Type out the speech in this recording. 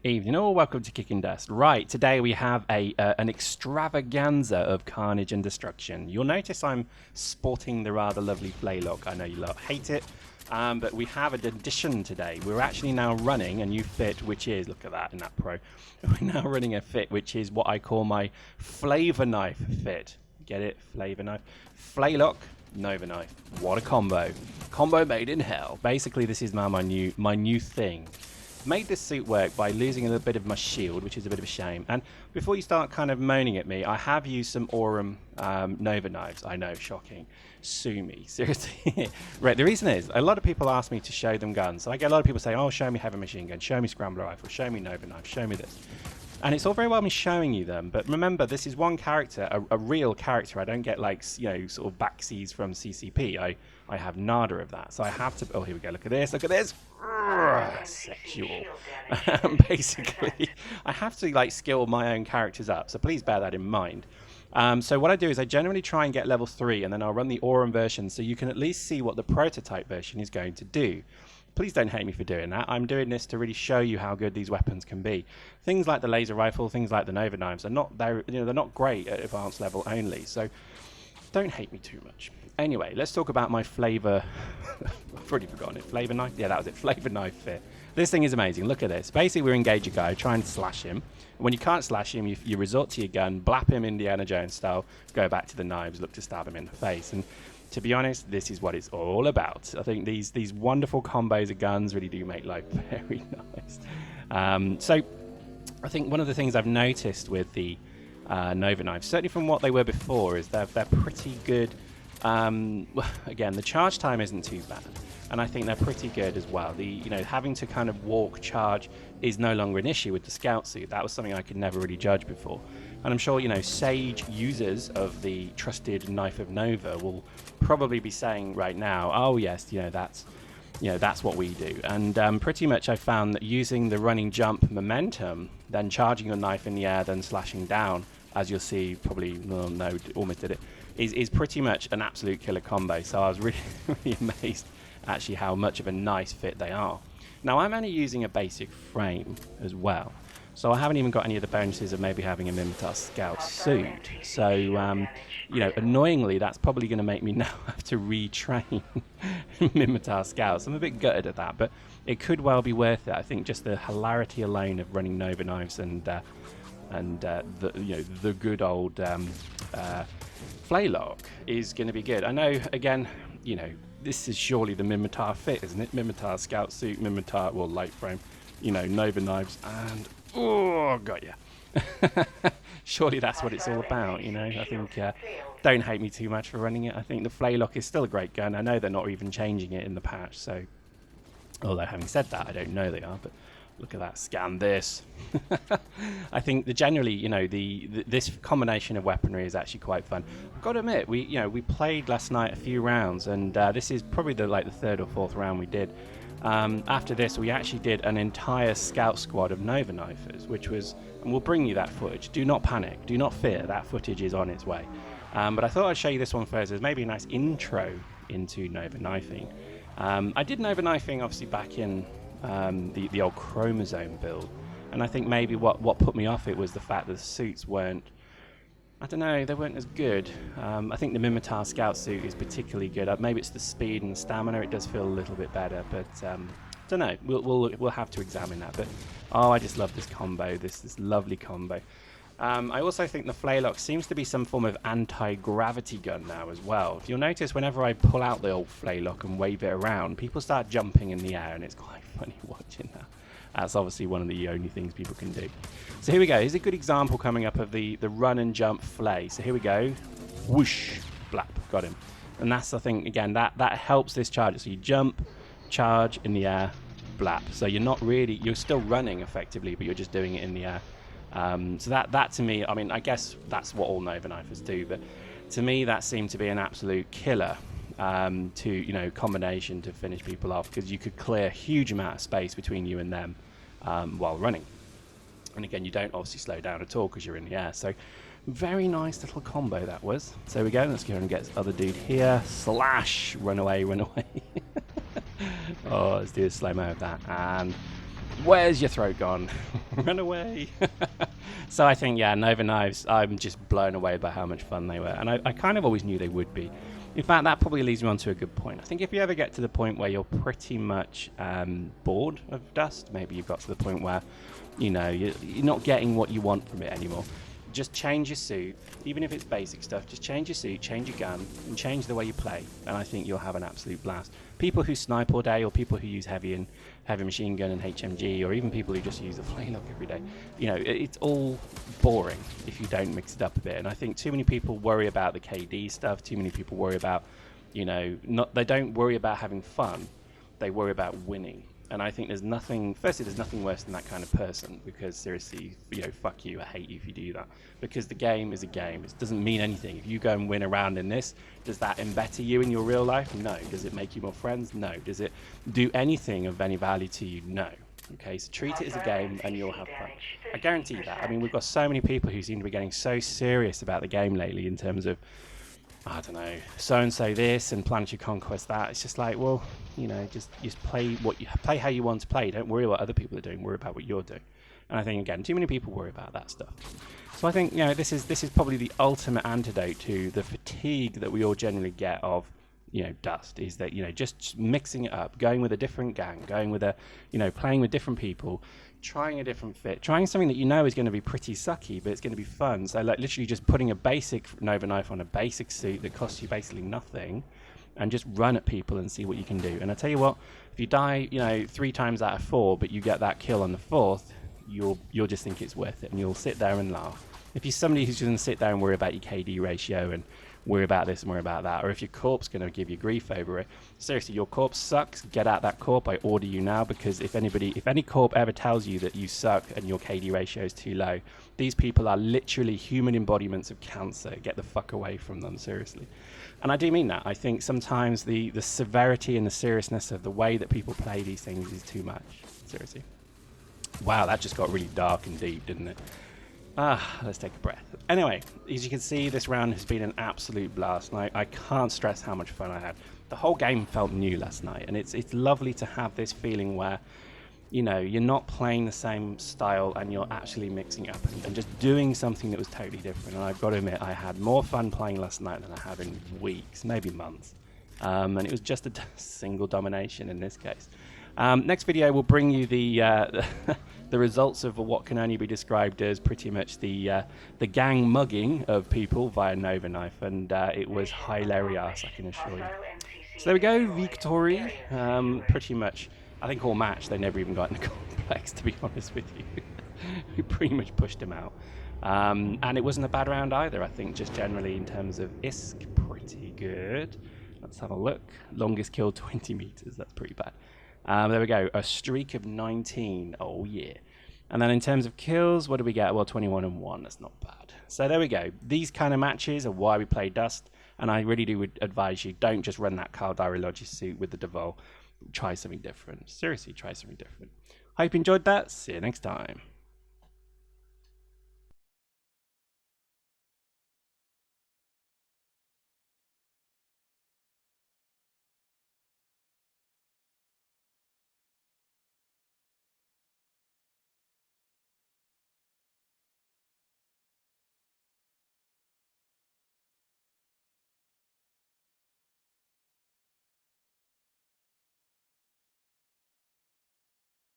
Evening all, welcome to Kicking Dust. Right, today we have an extravaganza of carnage and destruction. You'll notice I'm sporting the rather lovely FLAYLOCK. I know you lot hate it, but we have an addition today. We're actually now running a new fit, which is, look at that in that pro, we're now running a fit which is what I call my FLAY'VA knife fit. Get it? FLAY'VA knife. FLAYLOCK, Nova knife. What a combo. Combo made in hell. Basically, this is now my new thing. Made this suit work by losing a little bit of my shield, which is a bit of a shame. And before you start kind of moaning at me, I have used some Awww Nova knives. I know, shocking. Sue me, seriously. Right, the reason is, a lot of people ask me to show them guns. So I get a lot of people saying, oh, show me heavy machine gun, show me scrambler rifle, show me Nova knife, show me this. And it's all very well me showing you them, but remember, this is one character, a real character. I don't get, like, you know, sort of backsies from CCP. I have nada of that. So I have to... Oh, here we go. Look at this. Look at this. Sexual. Basically, I have to, like, skill my own characters up. So please bear that in mind. So what I do is I generally try and get level 3, and then I'll run the Awww version so you can at least see what the prototype version is going to do. Please don't hate me for doing that. I'm doing this to really show you how good these weapons can be. Things like the laser rifle, things like the Nova knives are not, they're not great at advanced level only. So don't hate me too much. Anyway, let's talk about my FLAY'VA. I've already forgotten it. FLAY'VA knife? Yeah, that was it. FLAY'VA knife fit. This thing is amazing. Look at this. Basically, we engage a guy, try and slash him. When you can't slash him, you resort to your gun, blap him Indiana Jones style, go back to the knives, look to stab him in the face. And to be honest, this is what it's all about. I think these wonderful combos of guns really do make life very nice. So I think one of the things I've noticed with the Nova knives, certainly from what they were before, is they're pretty good. Again, the charge time isn't too bad, and I think they're pretty good as well. Having to kind of walk charge is no longer an issue with the scout suit. That was something I could never really judge before. And I'm sure, sage users of the trusted Knife of Nova will probably be saying right now, oh yes, that's what we do. And pretty much I found that using the running jump momentum, then charging your knife in the air, then slashing down, as you'll see, probably, well, no, almost did it, is pretty much an absolute killer combo. So I was really, really amazed actually how much of a nice fit they are. Now I'm only using a basic frame as well. So I haven't even got any of the bonuses of maybe having a Minmatar Scout suit. So, annoyingly, that's probably going to make me now have to retrain Minmatar Scouts. I'm a bit gutted at that, but it could well be worth it. I think just the hilarity alone of running Nova knives and the good old FLAYLOCK is going to be good. I know, again, this is surely the Minmatar fit, isn't it? Minmatar Scout suit, Minmatar, well, light frame, Nova knives, and oh, got ya. Surely that's what it's all about, I think, don't hate me too much for running it. I think the FLAYLOCK is still a great gun. I know they're not even changing it in the patch, so, although having said that, I don't know they are, but look at that, scan this. I think generally, this combination of weaponry is actually quite fun. I've got to admit, we played last night a few rounds, and this is probably the third or fourth round we did. After this, we actually did an entire scout squad of Nova knifers, which was, and we'll bring you that footage. Do not panic, do not fear, that footage is on its way. But I thought I'd show you this one first. There's maybe a nice intro into Nova knifing. I did Nova knifing obviously back in the old chromosome build, and I think maybe what put me off it was the fact that the suits weren't, I don't know, they weren't as good. I think the Minmatar Scout suit is particularly good. Maybe it's the speed and the stamina, it does feel a little bit better, but don't know, we'll have to examine that. But oh, I just love this combo, this lovely combo. I also think the FLAYLOCK seems to be some form of anti-gravity gun now as well. If you'll notice, whenever I pull out the old FLAYLOCK and wave it around, people start jumping in the air, and it's quite funny watching that. That's obviously one of the only things people can do. So here we go. Here's a good example coming up of the run and jump flay. So here we go. Whoosh, blap, got him. And that's, I think, again, that helps this charge. So you jump, charge in the air, blap. So you're still running effectively, but you're just doing it in the air. So that to me, I mean, I guess that's what all Nova knifers do, but to me that seemed to be an absolute killer combination to finish people off, because you could clear a huge amount of space between you and them while running. And again, you don't obviously slow down at all because you're in the air. So very nice little combo that was. So there we go. Let's go and get this other dude here. Slash, run away, run away. Oh, let's do a slow-mo of that. And Where's your throat gone? Run away. So I think, yeah, Nova Knives, I'm just blown away by how much fun they were. And I kind of always knew they would be. In fact, that probably leads me on to a good point. I think if you ever get to the point where you're pretty much bored of Dust, maybe you've got to the point where, you know, you're not getting what you want from it anymore, just change your suit. Even if it's basic stuff, just change your suit, change your gun, and change the way you play, and I think you'll have an absolute blast. People who snipe all day, or people who use heavy machine gun and HMG, or even people who just use the FLAYLOCK every day, you know, it's all boring if you don't mix it up a bit. And I think too many people worry about the KD stuff. Too many people worry about, you know, they don't worry about having fun. They worry about winning. And I think there's nothing worse than that kind of person, because seriously, you know, fuck you, I hate you if you do that. Because the game is a game. It doesn't mean anything. If you go and win a round in this, does that embetter you in your real life? No. Does it make you more friends? No. Does it do anything of any value to you? No. Okay, so treat it as a game and you'll have fun. I guarantee that. I mean, we've got so many people who seem to be getting so serious about the game lately in terms of, I don't know, so-and-so this and Planetary Conquest that. It's just like, well, you know, just play how you want to play. Don't worry what other people are doing. Worry about what you're doing. And I think, again, too many people worry about that stuff. So I think, you know, this is probably the ultimate antidote to the fatigue that we all generally get of, you know, Dust, is that, you know, just mixing it up, going with a different gang, going with a, you know, playing with different people, trying a different fit, trying something that you know is going to be pretty sucky, but it's going to be fun. So like literally just putting a basic Nova knife on a basic suit that costs you basically nothing, and just run at people and see what you can do. And I tell you what, if you die, you know, 3 times out of 4, but you get that kill on the 4th, you'll just think it's worth it, and you'll sit there and laugh. If you're somebody who's going to sit there and worry about your KD ratio and worry about this and worry about that, or if your corp's going to give you grief over it, seriously, your corp sucks, get out that corp. I order you now, because if any corp ever tells you that you suck and your KD ratio is too low, these people are literally human embodiments of cancer. Get the fuck away from them, seriously. And I do mean that. I think sometimes the severity and the seriousness of the way that people play these things is too much, seriously. Wow, that just got really dark and deep, didn't it? Let's take a breath. Anyway, as you can see, this round has been an absolute blast, and I can't stress how much fun I had. The whole game felt new last night, and it's lovely to have this feeling where, you know, you're not playing the same style and you're actually mixing it up and just doing something that was totally different. And I've got to admit, I had more fun playing last night than I have in weeks, maybe months. And it was just a single domination in this case. Next video will bring you the the results of what can only be described as pretty much the gang mugging of people via Nova Knife, and it was hilarious, I can assure you. So there we go, victory. Pretty much, I think all match, they never even got in the complex, to be honest with you. We pretty much pushed him out. And it wasn't a bad round either, I think, just generally in terms of ISK, pretty good. Let's have a look. Longest kill, 20 meters, that's pretty bad. There we go, a streak of 19, oh yeah. And then in terms of kills, what do we get? Well, 21 and 1, that's not bad. So there we go. These kind of matches are why we play Dust, and I really do advise you, don't just run that Carl Diary suit with the Devol. Try something different. Seriously, try something different. Hope you enjoyed that. See you next time.